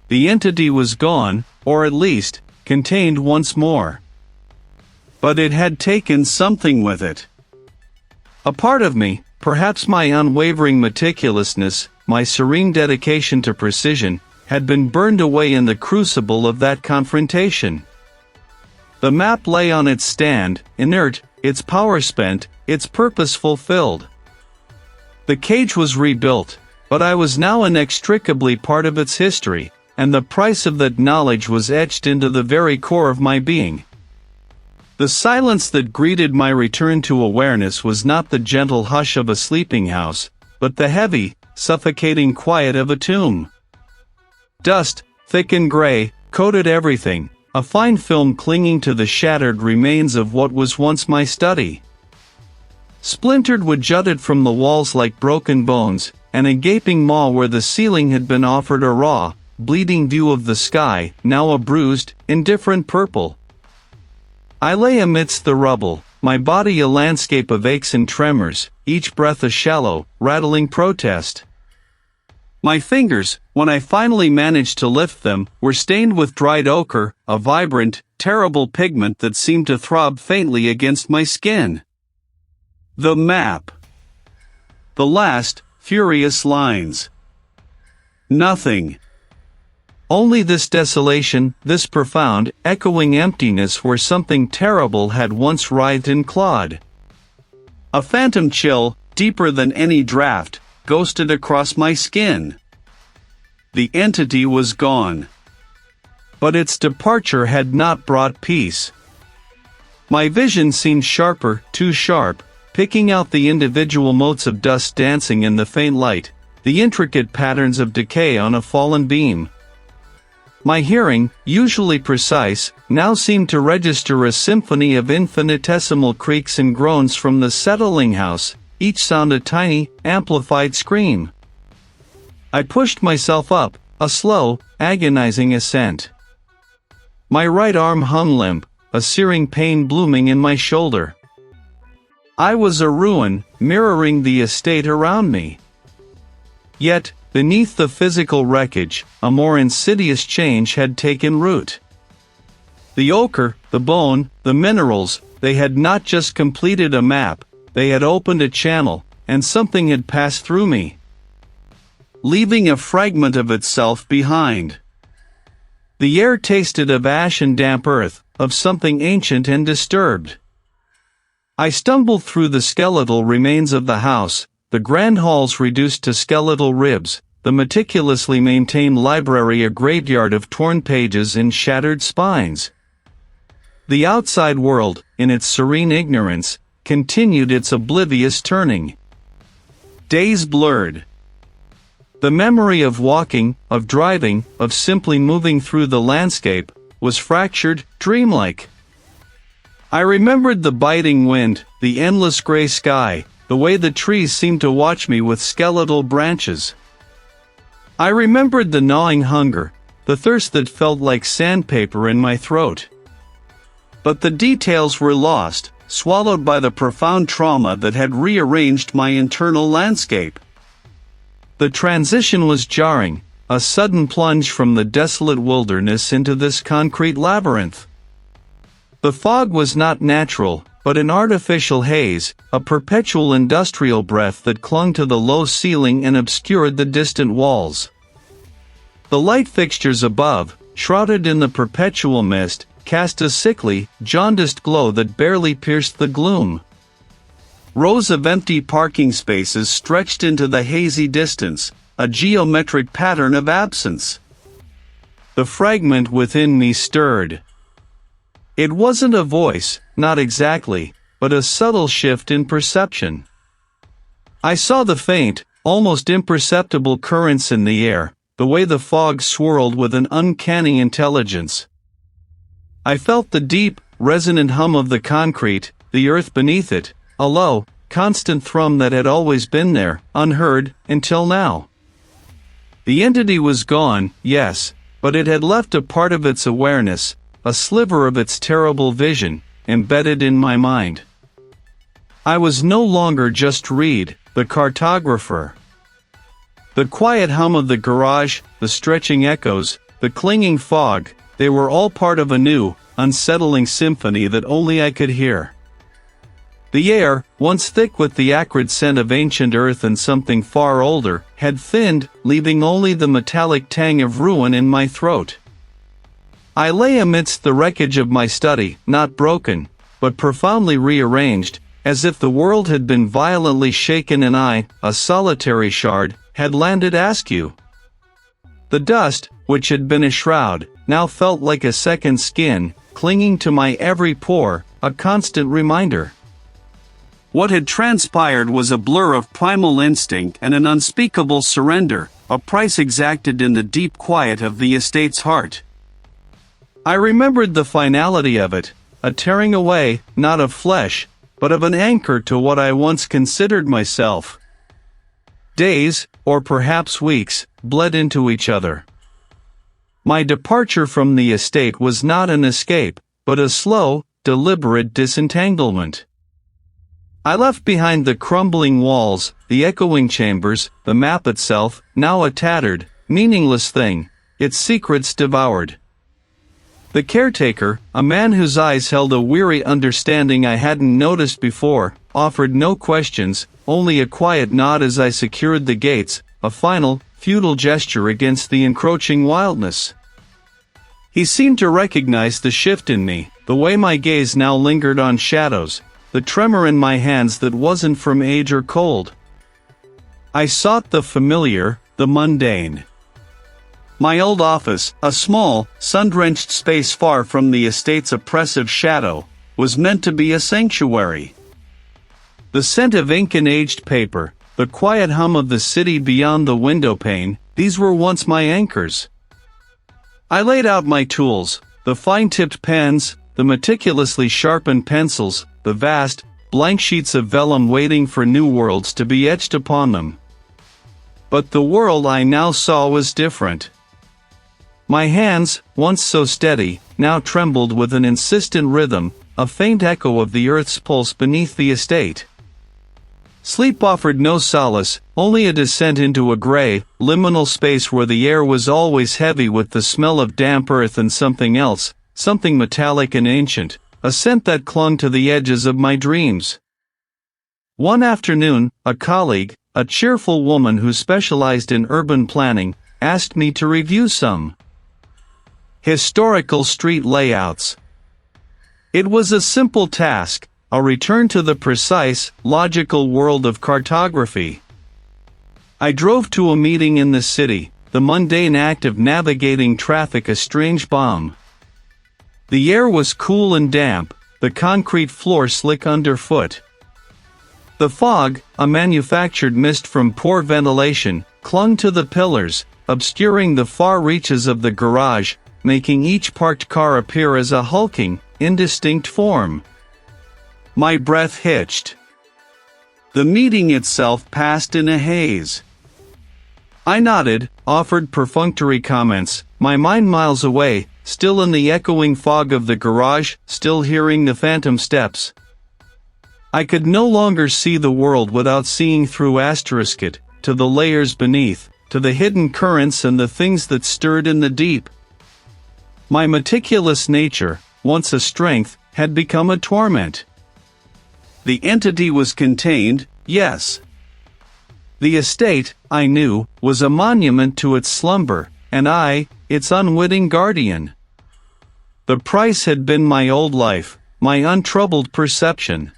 The entity was gone, or at least, contained once more. But it had taken something with it. A part of me, perhaps my unwavering meticulousness, my serene dedication to precision, had been burned away in the crucible of that confrontation. The map lay on its stand, inert, its power spent, its purpose fulfilled. The cage was rebuilt, but I was now inextricably part of its history, and the price of that knowledge was etched into the very core of my being. The silence that greeted my return to awareness was not the gentle hush of a sleeping house, but the heavy, suffocating quiet of a tomb. Dust, thick and gray, coated everything, a fine film clinging to the shattered remains of what was once my study. Splintered wood jutted from the walls like broken bones, and a gaping maw where the ceiling had been offered a raw, bleeding view of the sky, now a bruised, indifferent purple. I lay amidst the rubble, my body a landscape of aches and tremors, each breath a shallow, rattling protest. My fingers, when I finally managed to lift them, were stained with dried ochre, a vibrant, terrible pigment that seemed to throb faintly against my skin. The map. The last, furious lines. Nothing. Only this desolation, this profound, echoing emptiness where something terrible had once writhed and clawed. A phantom chill, deeper than any draft, ghosted across my skin. The entity was gone. But its departure had not brought peace. My vision seemed sharper, too sharp, picking out the individual motes of dust dancing in the faint light, the intricate patterns of decay on a fallen beam. My hearing, usually precise, now seemed to register a symphony of infinitesimal creaks and groans from the settling house, each sound a tiny, amplified scream. I pushed myself up, a slow, agonizing ascent. My right arm hung limp, a searing pain blooming in my shoulder. I was a ruin, mirroring the estate around me. Yet, beneath the physical wreckage, a more insidious change had taken root. The ochre, the bone, the minerals, they had not just completed a map, they had opened a channel, and something had passed through me, leaving a fragment of itself behind. The air tasted of ash and damp earth, of something ancient and disturbed. I stumbled through the skeletal remains of the house, the grand halls reduced to skeletal ribs, the meticulously maintained library a graveyard of torn pages and shattered spines. The outside world, in its serene ignorance, continued its oblivious turning. Days blurred. The memory of walking, of driving, of simply moving through the landscape, was fractured, dreamlike. I remembered the biting wind, the endless gray sky, the way the trees seemed to watch me with skeletal branches. I remembered the gnawing hunger, the thirst that felt like sandpaper in my throat. But the details were lost, swallowed by the profound trauma that had rearranged my internal landscape. The transition was jarring, a sudden plunge from the desolate wilderness into this concrete labyrinth. The fog was not natural, but an artificial haze, a perpetual industrial breath that clung to the low ceiling and obscured the distant walls. The light fixtures above, shrouded in the perpetual mist, cast a sickly, jaundiced glow that barely pierced the gloom. Rows of empty parking spaces stretched into the hazy distance, a geometric pattern of absence. The fragment within me stirred. It wasn't a voice, not exactly, but a subtle shift in perception. I saw the faint, almost imperceptible currents in the air, the way the fog swirled with an uncanny intelligence. I felt the deep, resonant hum of the concrete, the earth beneath it, a low, constant thrum that had always been there, unheard, until now. The entity was gone, yes, but it had left a part of its awareness, a sliver of its terrible vision, embedded in my mind. I was no longer just Reed, the cartographer. The quiet hum of the garage, the stretching echoes, the clinging fog, they were all part of a new, unsettling symphony that only I could hear. The air, once thick with the acrid scent of ancient earth and something far older, had thinned, leaving only the metallic tang of ruin in my throat. I lay amidst the wreckage of my study, not broken, but profoundly rearranged, as if the world had been violently shaken and I, a solitary shard, had landed askew. The dust, which had been a shroud, now felt like a second skin, clinging to my every pore, a constant reminder. What had transpired was a blur of primal instinct and an unspeakable surrender, a price exacted in the deep quiet of the estate's heart. I remembered the finality of it, a tearing away, not of flesh, but of an anchor to what I once considered myself. Days, or perhaps weeks, bled into each other. My departure from the estate was not an escape, but a slow, deliberate disentanglement. I left behind the crumbling walls, the echoing chambers, the map itself, now a tattered, meaningless thing, its secrets devoured. The caretaker, a man whose eyes held a weary understanding I hadn't noticed before, offered no questions, only a quiet nod as I secured the gates, a final, futile gesture against the encroaching wildness. He seemed to recognize the shift in me, the way my gaze now lingered on shadows, the tremor in my hands that wasn't from age or cold. I sought the familiar, the mundane. My old office, a small, sun-drenched space far from the estate's oppressive shadow, was meant to be a sanctuary. The scent of ink and aged paper, the quiet hum of the city beyond the windowpane, these were once my anchors. I laid out my tools, the fine-tipped pens, the meticulously sharpened pencils, the vast, blank sheets of vellum waiting for new worlds to be etched upon them. But the world I now saw was different. My hands, once so steady, now trembled with an insistent rhythm, a faint echo of the earth's pulse beneath the estate. Sleep offered no solace, only a descent into a gray, liminal space where the air was always heavy with the smell of damp earth and something else, something metallic and ancient, a scent that clung to the edges of my dreams. One afternoon, a colleague, a cheerful woman who specialized in urban planning, asked me to review some historical street layouts. It was a simple task, a return to the precise, logical world of cartography. I drove to a meeting in the city, the mundane act of navigating traffic a strange balm. The air was cool and damp, the concrete floor slick underfoot. The fog, a manufactured mist from poor ventilation, clung to the pillars, obscuring the far reaches of the garage, making each parked car appear as a hulking, indistinct form. My breath hitched. The meeting itself passed in a haze. I nodded, offered perfunctory comments, my mind miles away, still in the echoing fog of the garage, still hearing the phantom steps. I could no longer see the world without seeing through it, to the layers beneath, to the hidden currents and the things that stirred in the deep. My meticulous nature, once a strength, had become a torment. The entity was contained, yes. The estate, I knew, was a monument to its slumber, and I, its unwitting guardian. The price had been my old life, my untroubled perception.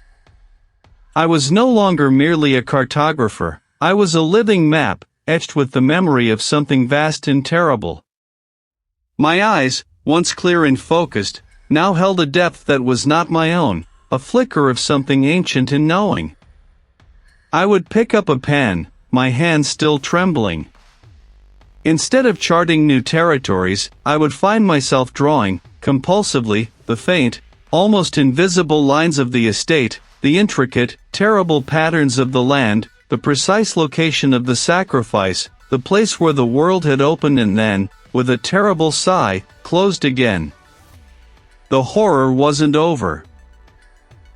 I was no longer merely a cartographer, I was a living map, etched with the memory of something vast and terrible. My eyes, once clear and focused, now held a depth that was not my own, a flicker of something ancient and knowing. I would pick up a pen, my hand still trembling. Instead of charting new territories, I would find myself drawing, compulsively, the faint, almost invisible lines of the estate, the intricate, terrible patterns of the land, the precise location of the sacrifice, the place where the world had opened and then, with a terrible sigh, closed again. The horror wasn't over.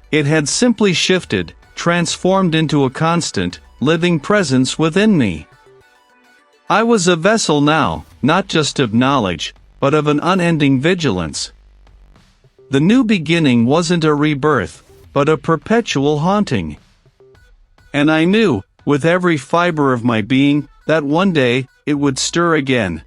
It had simply shifted, transformed into a constant, living presence within me. I was a vessel now, not just of knowledge, but of an unending vigilance. The new beginning wasn't a rebirth, but a perpetual haunting. And I knew, with every fiber of my being, that one day, it would stir again.